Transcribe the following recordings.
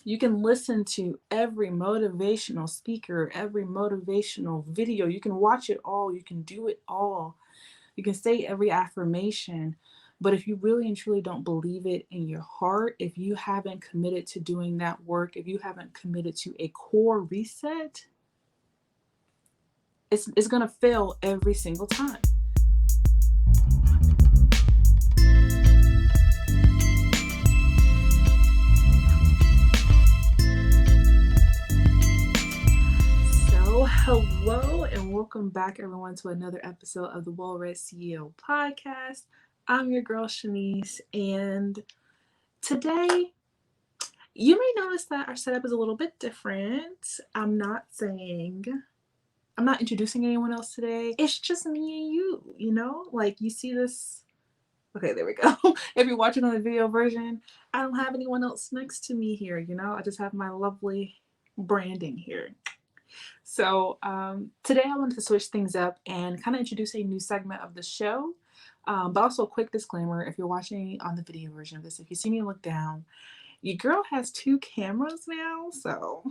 You can listen to every motivational speaker, every motivational video. You can watch it all. You can do it all. You can say every affirmation. But if you really and truly don't believe it in your heart, if you haven't committed to doing that work, if you haven't committed to a core reset, it's going to fail every single time. So, hello and welcome back, everyone, to another episode of the W.o.W CEO podcast. I'm your girl, Shanice, and today you may notice that our setup is a little bit different. I'm not introducing anyone else today. It's just me and you. Like you see this. Okay, there we go. If you're watching on the video version, I don't have anyone else next to me here. I just have my lovely branding here. So today I wanted to switch things up and kind of introduce a new segment of the show. But also a quick disclaimer, if you're watching on the video version of this, if you see me look down, your girl has two cameras now. So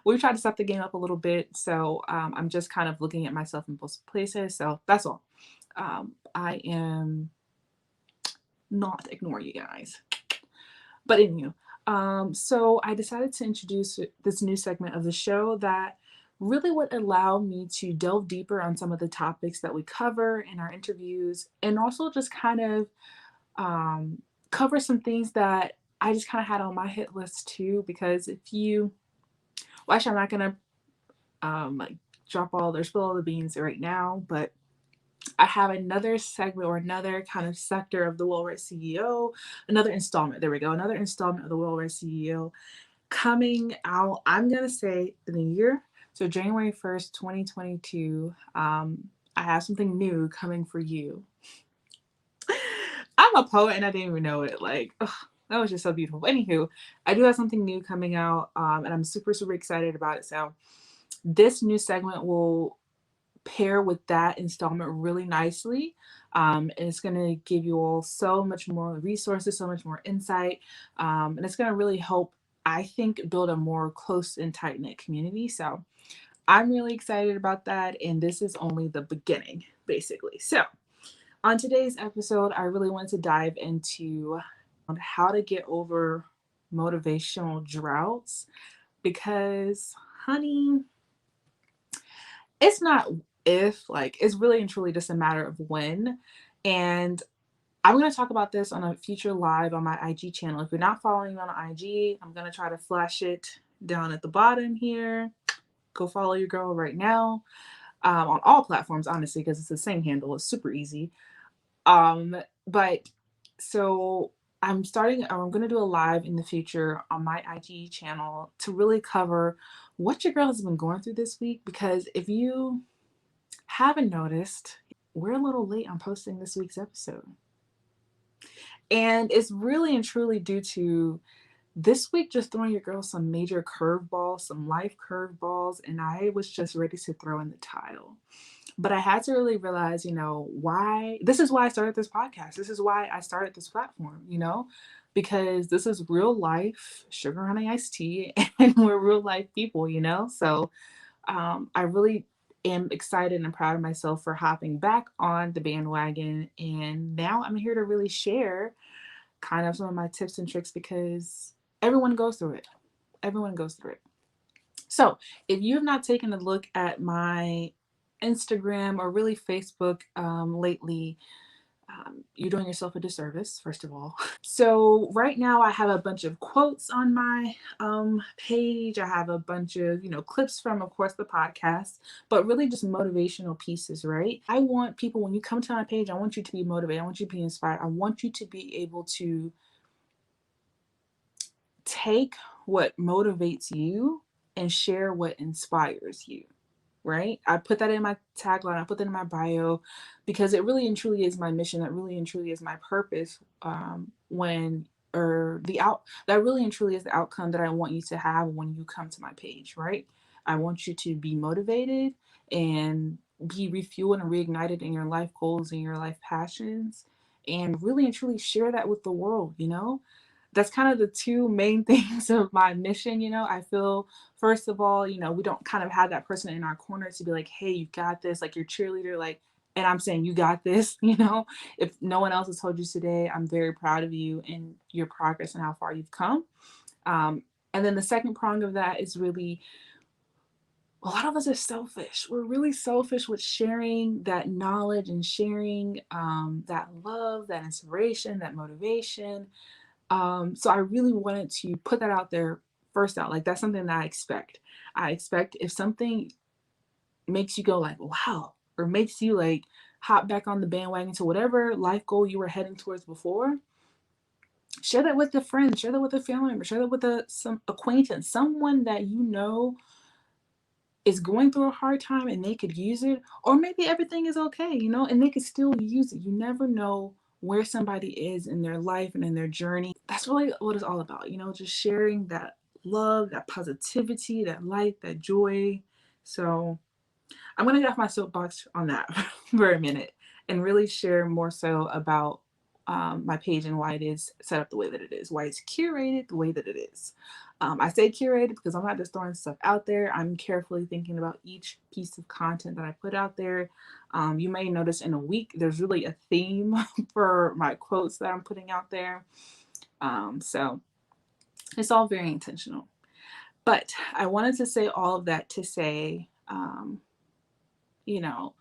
we've tried to step the game up a little bit. So I'm just kind of looking at myself in both places. So that's all. I am not ignoring you guys. But anyway, so I decided to introduce this new segment of the show that really would allow me to delve deeper on some of the topics that we cover in our interviews, and also just kind of cover some things that I just kind of had on my hit list too. Because well, actually, I'm not gonna like drop all or spill all the beans right now, but I have another segment or another kind of sector of the W.o.W CEO, another installment. There we go, another installment of the W.o.W CEO coming out. I'm gonna say in the year, so January 1st, 2022. I have something new coming for you. I'm a poet and I didn't even know it. Like, ugh, that was just so beautiful. But anywho, I do have something new coming out, and I'm super, super excited about it. So, this new segment will pair with that installment really nicely. And it's going to give you all so much more resources, so much more insight. And it's going to really help, I think, build a more close and tight knit community. So, I'm really excited about that. And this is only the beginning, basically. So, on today's episode, I really want to dive into how to get over motivational droughts because, honey, it's not if, like, it's really and truly just a matter of when. And I'm going to talk about this on a future live on my IG channel. If you're not following me on IG, I'm going to try to flash it down at the bottom here. Go follow your girl right now, on all platforms, honestly, because it's the same handle. It's super easy. But so I'm going to do a live in the future on my IG channel to really cover what your girl has been going through this week. Because if you haven't noticed, we're a little late on posting this week's episode. And it's really and truly due to this week just throwing your girl some major curveballs, some life curveballs, and I was just ready to throw in the tile. But I had to really realize, why. This is why I started this podcast. This is why I started this platform, because this is real life, sugar honey iced tea, and we're real life people. So I really am excited and proud of myself for hopping back on the bandwagon. And now I'm here to really share kind of some of my tips and tricks because everyone goes through it. Everyone goes through it. So if you have not taken a look at my Instagram or really Facebook lately, you're doing yourself a disservice, first of all. So right now I have a bunch of quotes on my page. I have a bunch of, clips from, of course, the podcast, but really just motivational pieces, right? I want people, when you come to my page, I want you to be motivated. I want you to be inspired. I want you to be able to take what motivates you and share what inspires you, right? I put that in my tagline, I put that in my bio because it really and truly is my mission. That really and truly is my purpose. That really and truly is the outcome that I want you to have when you come to my page, right? I want you to be motivated and be refueled and reignited in your life goals and your life passions, and really and truly share that with the world. that's kind of the two main things of my mission. I feel, first of all, we don't kind of have that person in our corner to be like, hey, you got this, like your cheerleader, like, and I'm saying you got this. If no one else has told you today, I'm very proud of you and your progress and how far you've come. And then the second prong of that is really, a lot of us are selfish. We're really selfish with sharing that knowledge and sharing that love, that inspiration, that motivation. So I really wanted to put that out there first out. Like, that's something that I expect. I expect if something makes you go like, wow, or makes you like hop back on the bandwagon to whatever life goal you were heading towards before, share that with a friend, share that with a family member, share that with some acquaintance, someone that is going through a hard time and they could use it, or maybe everything is okay, and they could still use it. You never know where somebody is in their life and in their journey. That's really what it's all about, just sharing that love, that positivity, that light, that joy. So I'm going to get off my soapbox on that for a minute and really share more so about my page and why it is set up the way that it is, why it's curated the way that it is. I say curated because I'm not just throwing stuff out there. I'm carefully thinking about each piece of content that I put out there. You may notice in a week, there's really a theme for my quotes that I'm putting out there. So it's all very intentional. But I wanted to say all of that to say, you know,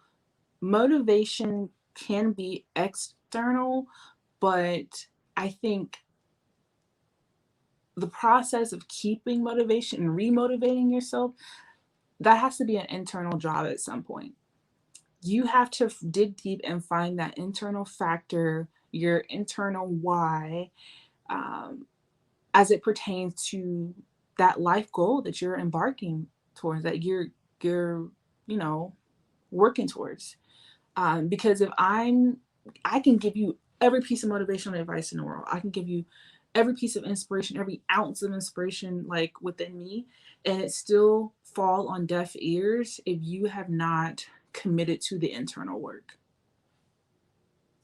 motivation can be external, but I think the process of keeping motivation and remotivating yourself, that has to be an internal job at some point. You have to dig deep and find that internal factor, your internal why, um, as it pertains to that life goal that you're embarking towards, that you're you know working towards. Because I can give you every piece of motivational advice in the world. I can give you every piece of inspiration, every ounce of inspiration like within me, and it still fall on deaf ears if you have not committed to the internal work.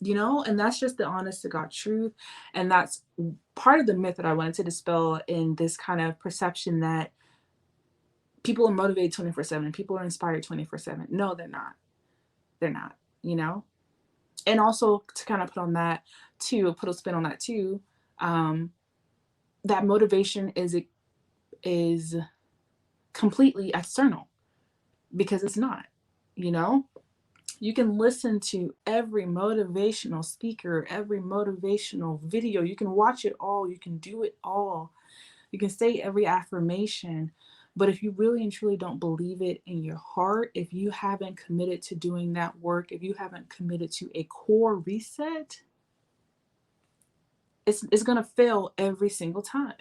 And that's just the honest to God truth. And that's part of the myth that I wanted to dispel in this kind of perception that people are motivated 24/7 and people are inspired 24/7. No, they're not. They're not, you know? And also to kind of put on that too, put a spin on that too, um, that motivation is completely external, because it's not, you know? You can listen to every motivational speaker, every motivational video, you can watch it all, you can do it all, you can say every affirmation. But if you really and truly don't believe it in your heart, if you haven't committed to doing that work, if you haven't committed to a core reset, it's going to fail every single time.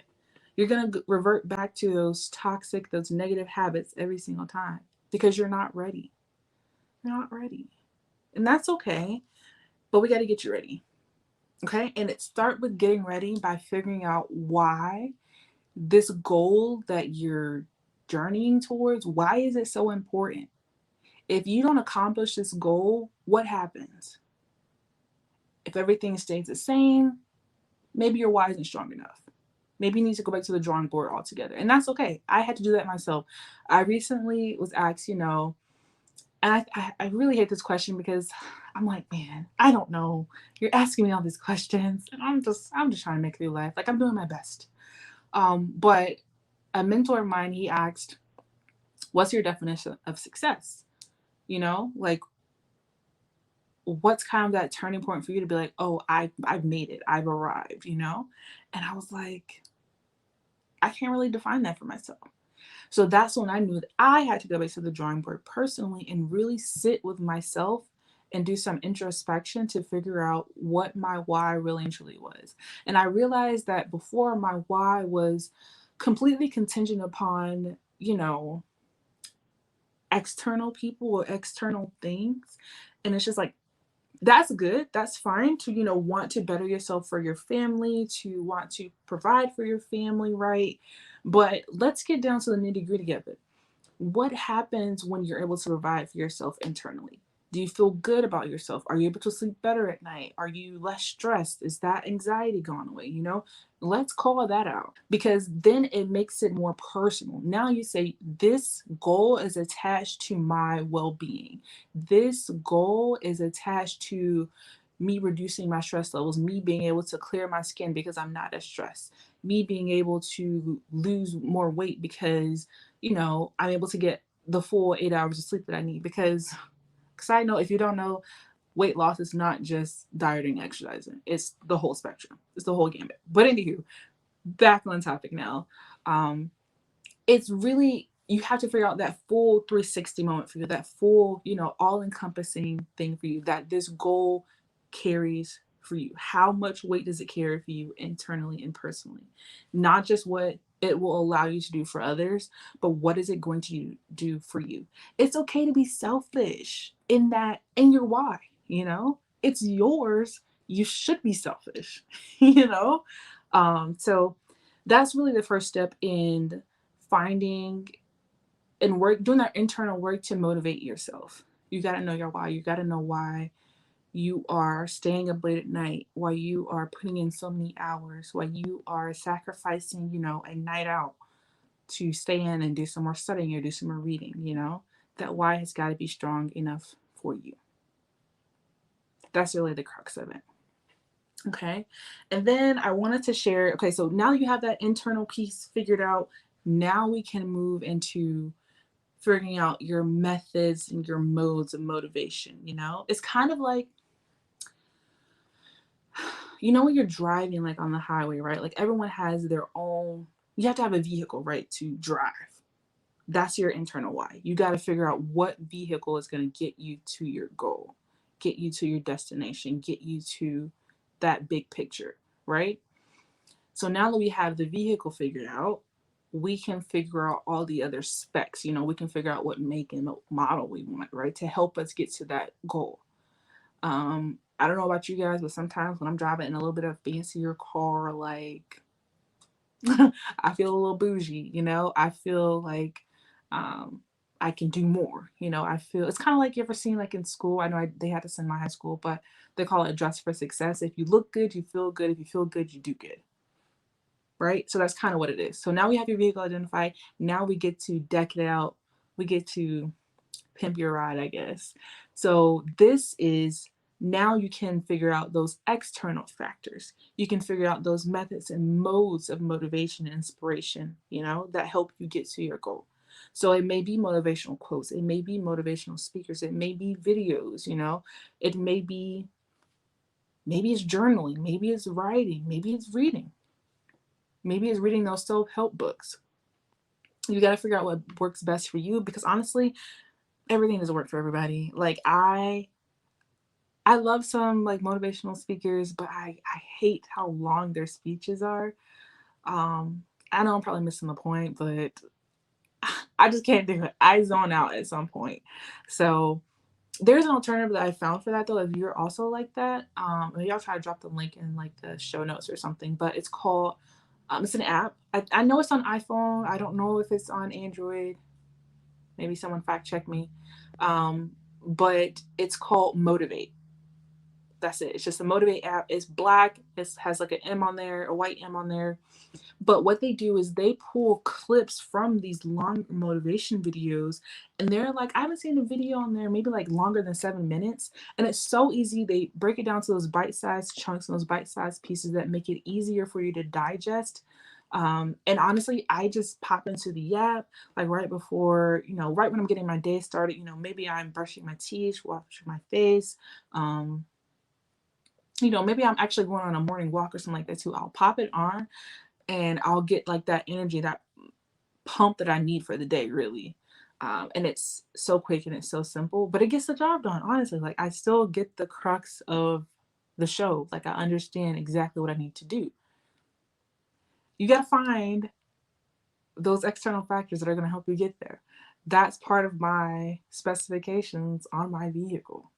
You're going to revert back to those toxic, those negative habits every single time because you're not ready. You're not ready. And that's okay, but we got to get you ready. Okay? And it start with getting ready by figuring out why this goal that you're journeying towards, why is it so important? If you don't accomplish this goal, what happens? If everything stays the same, maybe your why isn't strong enough. Maybe you need to go back to the drawing board altogether. And that's okay. I had to do that myself. I recently was asked, and I really hate this question because I'm like, man, I don't know. You're asking me all these questions, and I'm just trying to make you laugh. Like, I'm doing my best. But a mentor of mine, he asked, what's your definition of success? Like, what's kind of that turning point for you to be like, oh, I've made it, I've arrived. And I was like, I can't really define that for myself. So that's when I knew that I had to go back to the drawing board personally and really sit with myself and do some introspection to figure out what my why really and truly was. And I realized that before, my why was completely contingent upon, external people or external things. And it's just like, that's good. That's fine to, want to better yourself for your family, to want to provide for your family, right? But let's get down to the nitty gritty of it. What happens when you're able to provide for yourself internally? Do you feel good about yourself? Are you able to sleep better at night? Are you less stressed? Is that anxiety gone away? Let's call that out, because then it makes it more personal. Now you say, this goal is attached to my well being. This goal is attached to me reducing my stress levels, me being able to clear my skin because I'm not as stressed, me being able to lose more weight because, I'm able to get the full 8 hours of sleep that I need. Because, side note, if you don't know, weight loss is not just dieting, exercising. It's the whole spectrum. It's the whole gambit. But anywho, back on topic now. It's really, you have to figure out that full 360 moment for you, that full, all encompassing thing for you that this goal carries for you. How much weight does it carry for you internally and personally? Not just what it will allow you to do for others, but what is it going to do for you? It's okay to be selfish in your why, it's yours. You should be selfish, so that's really the first step in finding and doing that internal work to motivate yourself. You got to know your why. You got to know why you are staying up late at night, why you are putting in so many hours, why you are sacrificing, a night out to stay in and do some more studying or do some more reading, that why has got to be strong enough for you. That's really the crux of it. Okay. And then I wanted to share, okay, so now you have that internal piece figured out. Now we can move into figuring out your methods and your modes of motivation. It's kind of like, when you're driving like on the highway, right? Like everyone has their own, you have to have a vehicle, right, to drive. That's your internal why. You got to figure out what vehicle is going to get you to your goal, get you to your destination, get you to that big picture, right? So now that we have the vehicle figured out, we can figure out all the other specs. We can figure out what make and model we want, right, to help us get to that goal. I don't know about you guys, but sometimes when I'm driving in a little bit of fancier car, like I feel a little bougie, I feel like I can do more. I feel it's kind of like, you ever seen like in school? I know they had this in my high school, but they call it dress for success. If you look good, you feel good. If you feel good, you do good. Right? So that's kind of what it is. So now we have your vehicle identified. Now we get to deck it out. We get to pimp your ride, I guess. So this is, now you can figure out those external factors. You can figure out those methods and modes of motivation and inspiration, that help you get to your goal. So it may be motivational quotes, it may be motivational speakers, it may be videos, it may be, maybe it's journaling, maybe it's writing, maybe it's reading. Maybe it's reading those self-help books. You got to figure out what works best for you, because honestly, everything doesn't work for everybody. Like I love some like motivational speakers, but I hate how long their speeches are. I know I'm probably missing the point, but I just can't do it. I zone out at some point. So there's an alternative that I found for that though. If you're also like that, maybe I'll try to drop the link in like the show notes or something. But it's called, it's an app. I know it's on iPhone. I don't know if it's on Android. Maybe someone fact check me. But it's called Motivate. That's it. It's just a Motivate app. It's black. It has like an M on there, a white M on there. But what they do is they pull clips from these long motivation videos, and they're like, I haven't seen a video on there maybe like longer than 7 minutes. And it's so easy. They break it down to those bite-sized chunks and those bite-sized pieces that make it easier for you to digest. And honestly, I just pop into the app like right before, right when I'm getting my day started, maybe I'm brushing my teeth, washing my face. Maybe I'm actually going on a morning walk or something like that too. I'll pop it on and I'll get like that energy, that pump that I need for the day, really. And it's so quick and it's so simple, but it gets the job done. Honestly, like I still get the crux of the show. Like I understand exactly what I need to do. You got to find those external factors that are going to help you get there. That's part of my specifications on my vehicle.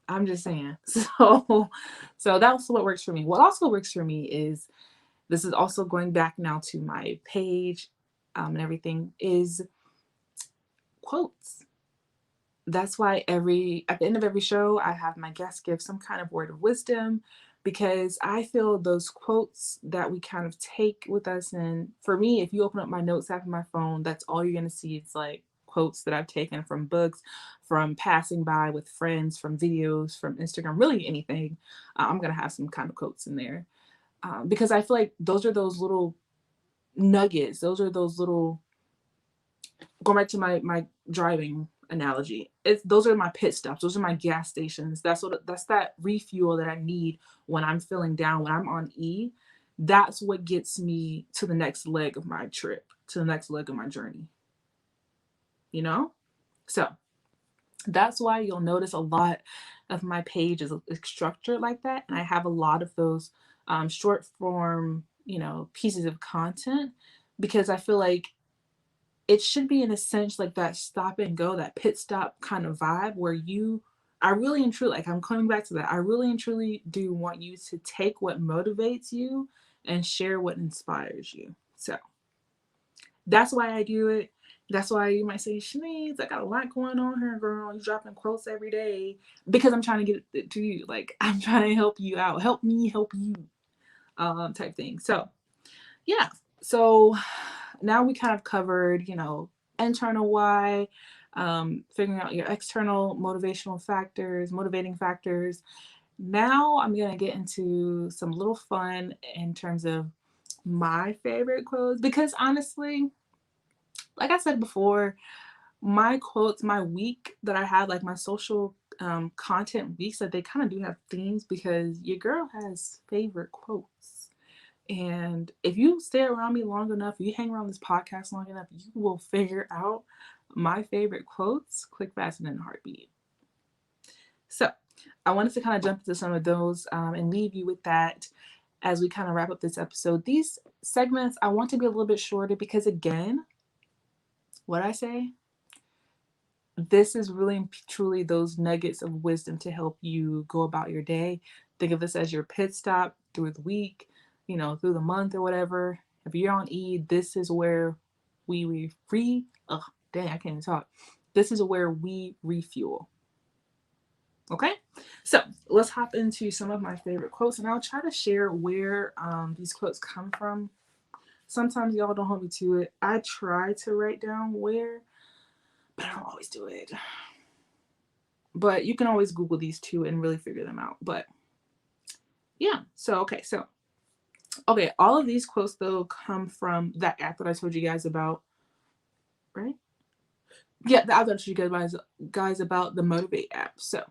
I'm just saying. So that's what works for me. What also works for me is, this is also going back now to my page and everything, is quotes. That's why at the end of every show, I have my guests give some kind of word of wisdom, because I feel those quotes that we kind of take with us. And for me, if you open up my notes app on my phone, that's all you're going to see. It's like quotes that I've taken from books, from passing by with friends, from videos, from Instagram, really anything. I'm going to have some kind of quotes in there, because I feel like those are those little nuggets. Those are those little, going back to my driving analogy, it's those are my pit stops, those are my gas stations. That's that refuel that I need when I'm feeling down, when I'm on E. That's what gets me to the next leg of my trip, to the next leg of my journey, you know. So that's why you'll notice a lot of my page is structured like that, and I have a lot of those short form, pieces of content, because I feel like it should be in a sense like that stop and go, that pit stop kind of vibe, where I really and truly, like, I'm coming back to that. I really and truly do want you to take what motivates you and share what inspires you. So that's why I do it. That's why you might say, Shanice, I got a lot going on here, girl. You dropping quotes every day, because I'm trying to get it to you. Like, I'm trying to help you out. Help me help you, type thing. So yeah. So now we kind of covered, internal why, figuring out your external motivating factors. Now I'm going to get into some little fun in terms of my favorite quotes, because honestly, like I said before, my quotes, my week that I had, like my social content weeks, that they kind of do have themes, because your girl has favorite quotes. And if you stay around me long enough, you hang around this podcast long enough, you will figure out my favorite quotes quick, fast, and in a heartbeat. So I wanted to kind of jump into some of those, and leave you with that as we kind of wrap up this episode. These segments I want to be a little bit shorter, because, again, what I say, this is really and truly those nuggets of wisdom to help you go about your day. Think of this as your pit stop through the week, through the month or whatever. If you're on E, this is where we oh, dang, I can't even talk. This is where we refuel. Okay, so let's hop into some of my favorite quotes, and I'll try to share where these quotes come from. Sometimes y'all don't hold me to it. I try to write down where, but I don't always do it. But you can always Google these two and really figure them out. But yeah, okay, all of these quotes though come from that app that I told you guys about, right? Yeah, the app that I told you guys about, the Motivate app. So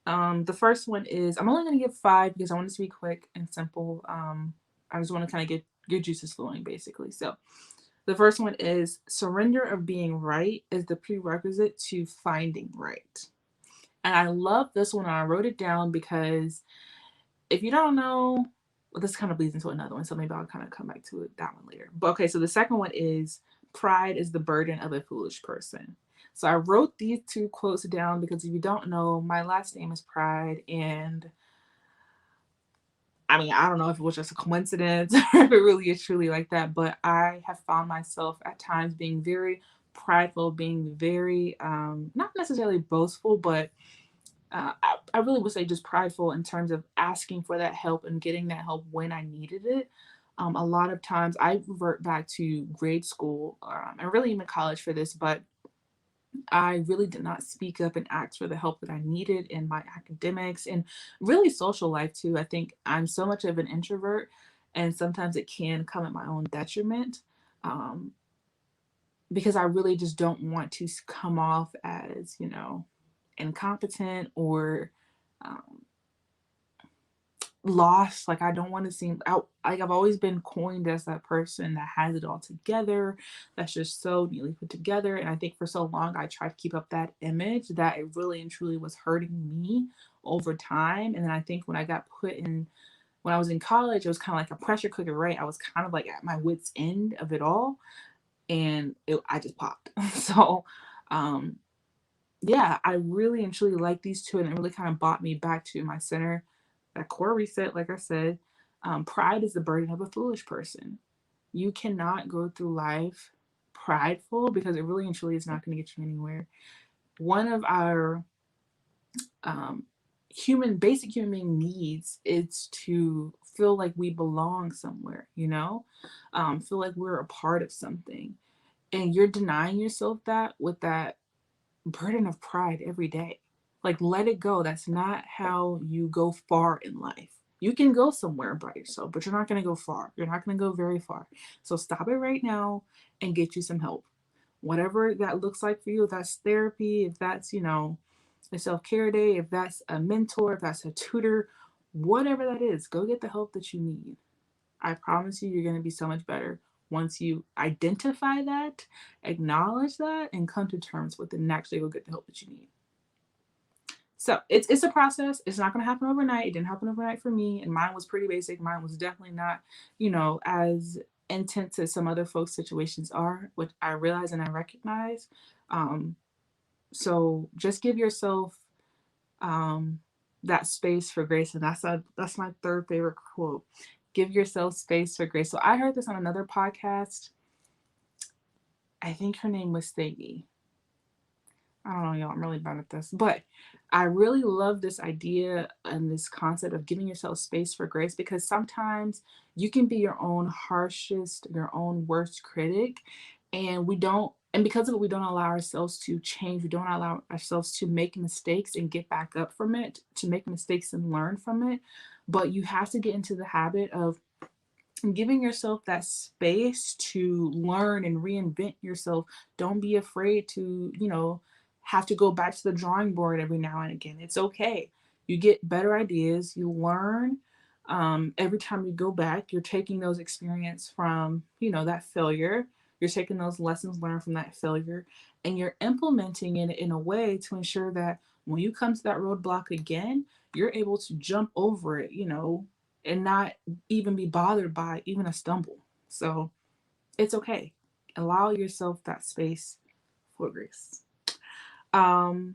the first one is, I'm only gonna give 5 because I want it to be quick and simple. I just want to kind of get your juices flowing, basically. So the first one is, surrender of being right is the prerequisite to finding right. And I love this one. I wrote it down because if you don't know, well, this kind of bleeds into another one, so maybe I'll kind of come back to that one later. But okay, so the second one is, pride is the burden of a foolish person. So I wrote these two quotes down because if you don't know, my last name is Pride, and I mean, I don't know if it was just a coincidence or if it really is truly like that, but I have found myself at times being very prideful, being very, not necessarily boastful, but I really would say just prideful in terms of asking for that help and getting that help when I needed it. A lot of times I revert back to grade school, and really even college for this, but I really did not speak up and ask for the help that I needed in my academics and really social life too. I think I'm so much of an introvert, and sometimes it can come at my own detriment, um, because I really just don't want to come off as, incompetent or um, lost. Like, I don't want to seem out. Like, I've always been coined as that person that has it all together, that's just so neatly put together. And I think for so long I tried to keep up that image that it really and truly was hurting me over time. And then I think when I was in college, it was kind of like a pressure cooker, right? I was kind of like at my wits end of it all, and I just popped. So um yeah, I really and truly like these two, and it really kind of brought me back to my center, that core reset. Like I said, pride is the burden of a foolish person. You cannot go through life prideful, because it really and truly is not going to get you anywhere. one of our um, basic human needs is to feel like we belong somewhere, feel like we're a part of something. And you're denying yourself that with that burden of pride every day. Like, let it go. That's not how you go far in life. You can go somewhere by yourself, but you're not going to go far. You're not going to go very far. So stop it right now and get you some help. Whatever that looks like for you, if that's therapy, if that's, a self care day, if that's a mentor, if that's a tutor, whatever that is, go get the help that you need. I promise you, you're going to be so much better once you identify that, acknowledge that, and come to terms with it and actually go get the help that you need. So it's a process. It's not going to happen overnight. It didn't happen overnight for me, and mine was pretty basic. Mine was definitely not, as intense as some other folks' situations are, which I realize and I recognize. Um, so just give yourself um, that space for grace, and that's my third favorite quote. Give yourself space for grace. So I heard this on another podcast. I think her name was Stevie. I don't know, y'all. I'm really bad at this, but I really love this idea and this concept of giving yourself space for grace, because sometimes you can be your own harshest, your own worst critic, and because of it, we don't allow ourselves to change. We don't allow ourselves to make mistakes and get back up from it, to make mistakes and learn from it. But you have to get into the habit of giving yourself that space to learn and reinvent yourself. Don't be afraid to, have to go back to the drawing board every now and again. It's okay. You get better ideas, you learn. Every time you go back, you're taking those experience from, that failure. You're taking those lessons learned from that failure, and you're implementing it in a way to ensure that when you come to that roadblock again, you're able to jump over it, and not even be bothered by even a stumble. So it's okay. Allow yourself that space for grace. Um,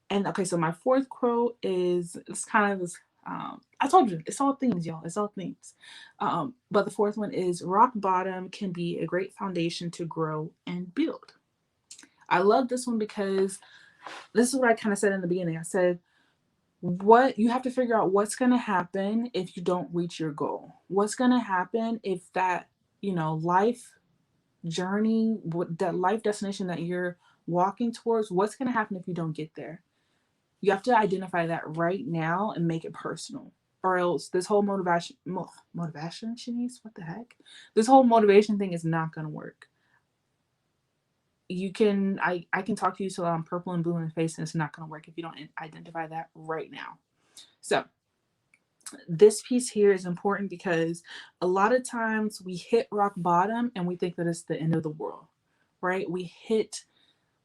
and okay, so my fourth quote is it's kind of this. I told you it's all themes, y'all. It's all themes. But the fourth one is rock bottom can be a great foundation to grow and build. I love this one because this is what I kind of said in the beginning. I said what you have to figure out what's going to happen if you don't reach your goal. What's going to happen if that, life journey, that life destination that you're walking towards, what's going to happen if you don't get there? You have to identify that right now and make it personal. Or else this whole motivation, Shanice, what the heck? This whole motivation thing is not going to work. I can talk to you till I'm purple and blue in the face, and it's not going to work if you don't identify that right now. So this piece here is important because a lot of times we hit rock bottom and we think that it's the end of the world, right? We hit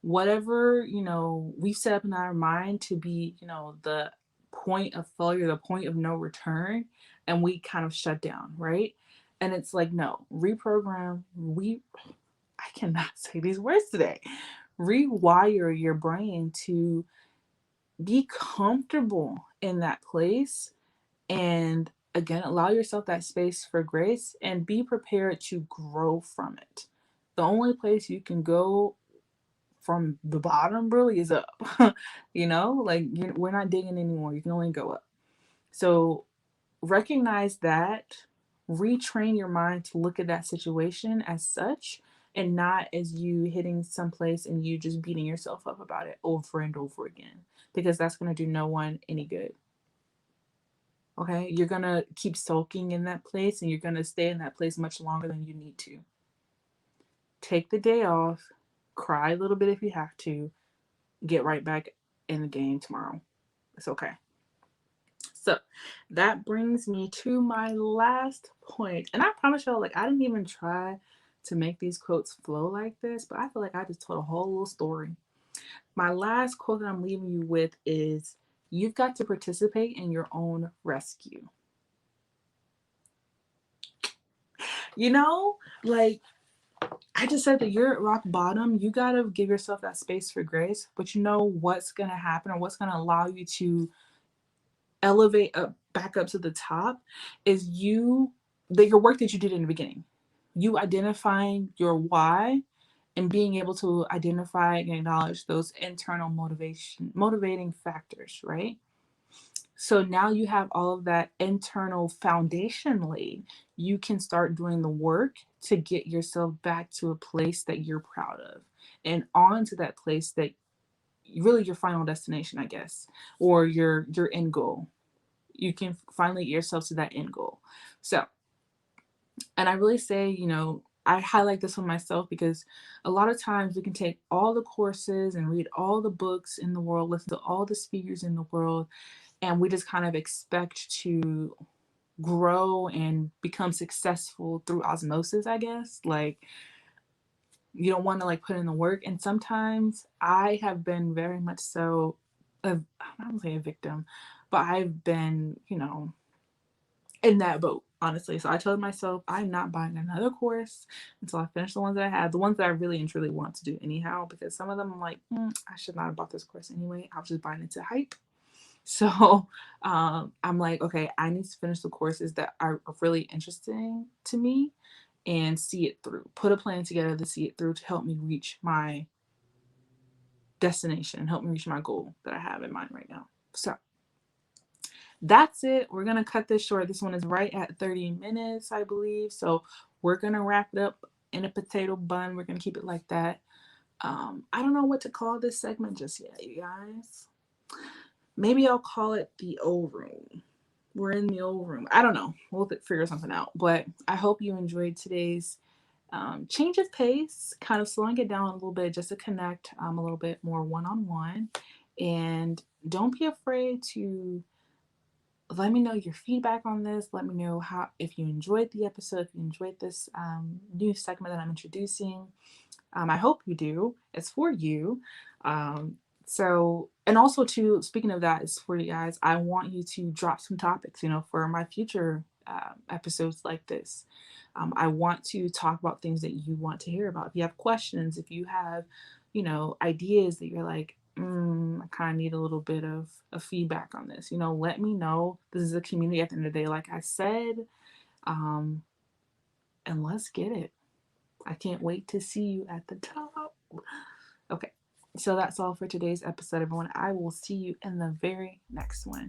whatever, we've set up in our mind to be, the point of failure, the point of no return, and we kind of shut down, right? And it's like, no, reprogram, I cannot say these words today. Rewire your brain to be comfortable in that place, and again, allow yourself that space for grace and be prepared to grow from it. The only place you can go from the bottom really is up. Like we're not digging anymore. You can only go up. So recognize that, retrain your mind to look at that situation as such and not as you hitting someplace and you just beating yourself up about it over and over again, because that's going to do no one any good. Okay, you're gonna keep sulking in that place and you're gonna stay in that place much longer than you need to. Take the day off, cry a little bit if you have to, get right back in the game tomorrow. It's okay. So that brings me to my last point. And I promise y'all, like, I didn't even try to make these quotes flow like this, but I feel like I just told a whole little story. My last quote that I'm leaving you with is, you've got to participate in your own rescue. Like I just said that you're at rock bottom. You got to give yourself that space for grace, but you know what's going to happen or what's going to allow you to elevate up back up to the top is your work that you did in the beginning. You identifying your why and being able to identify and acknowledge those internal motivating factors, right? So now you have all of that internal foundation laid. You can start doing the work to get yourself back to a place that you're proud of and on to that place that really your final destination, I guess, or your end goal. You can finally get yourself to that end goal. So, and I really say, I highlight this one myself because a lot of times we can take all the courses and read all the books in the world, listen to all the speakers in the world, and we just kind of expect to grow and become successful through osmosis, I guess. Like, you don't want to like put in the work. And sometimes I have been very much so, I don't say a victim, but I've been, in that boat, honestly. So I told myself I'm not buying another course until I finish the ones that I have, the ones that I really and truly want to do anyhow, because some of them I'm like, I should not have bought this course anyway. I was just buying it to hype. So I'm like, okay, I need to finish the courses that are really interesting to me and see it through. Put a plan together to see it through to help me reach my destination, help me reach my goal that I have in mind right now. So that's it. We're going to cut this short. This one is right at 30 minutes, I believe. So we're going to wrap it up in a potato bun. We're going to keep it like that. I don't know what to call this segment just yet, you guys. Maybe I'll call it the old room. We're in the old room. I don't know. We'll figure something out. But I hope you enjoyed today's change of pace, kind of slowing it down a little bit just to connect a little bit more one on one. And don't be afraid to let me know your feedback on this. Let me know how, if you enjoyed the episode, if you enjoyed this new segment that I'm introducing. I hope you do. It's for you. And also too, speaking of that, it's for you guys. I want you to drop some topics, for my future episodes like this. I want to talk about things that you want to hear about. If you have questions, if you have, ideas that you're like, I kind of need a little bit of feedback on this. Let me know. This is a community at the end of the day, like I said, and let's get it. I can't wait to see you at the top. Okay, so that's all for today's episode, everyone. I will see you in the very next one.